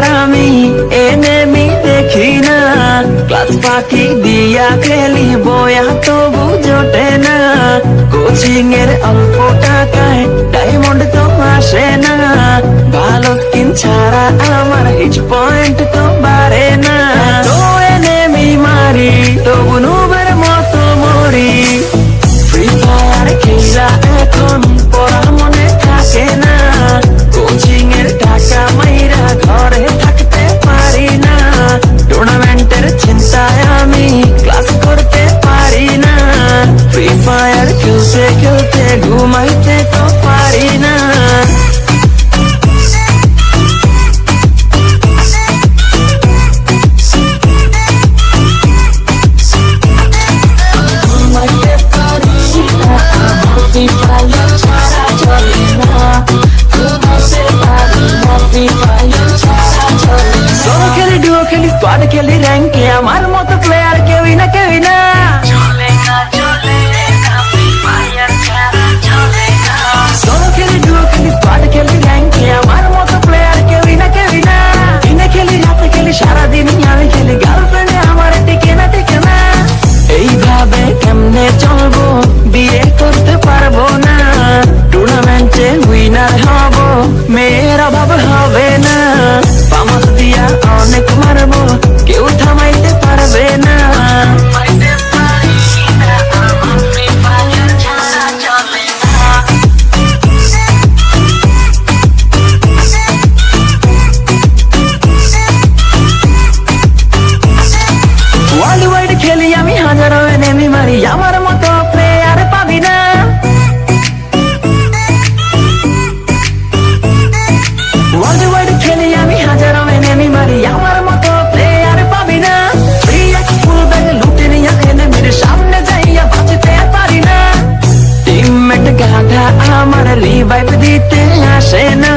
আর আমি এনেমি দেখি না, ক্লাস ফাঁকি দিয়া খেলি বয়া তবু জোটে না, কোচিং এর অল্প টাকায় ডায়মন্ড তো আসে না, ভালো স্কিন ছাড়া আমার হিট পয়েন্ট তো বাড়ে না, তো এনেমি মারি তবু নুবের মতো মরি, ফ্রি ফায়ার খেলা এখন পড়া মনে থাকে না, কোচিং এর টাকা মাইরা ঘরে থাকতে পারি না, টুর্নামেন্টের চিন্তায় আমি ক্লাস করতে পারি না, ফ্রি ফায়ার খেলতে খেলতে ঘুমাইতে তো পারি না। স্কোয়াড খেলি র্যাঙ্কে আমার মতো প্লেয়ার কেউই না কেউই না, সোলো খেলি ডুও খেলি স্কোয়াড খেলি র্যাঙ্কে আমার মতো প্লেয়ার কেউই না কেউই না, দিনে খেলি রাতে খেলি সারাদিন আমি খেলি, গার্লফ্রেন্ডে আমার টিকে না টিকে না, এইভাবে কেমনে চলবো বিয়ে করতে পারবো না, টুর্নামেন্টে উইনার হব মেয়ের অভাব হবে না, পামাস দিয়া অনেক মারবো কেউ থামাইতে পারবে না। ওয়ার্ল্ড ওয়াইড খেলি আমি হাজারো এনেমি মারি, আমার মতো প্লেয়ার পাবি না, ওয়ার্ল্ড ওয়াইড খেলি আমি হাজারো এনেমি মারি, আমার মতো প্লেয়ার পাবি না, ফ্রি এক্স ফুল ব্যাগ লুটে নিয়া এনেমির সামনে যাইয়া বাঁচতে পারি না, টিমমেট গাধা আমার রিভাইভ দিতে আসে না,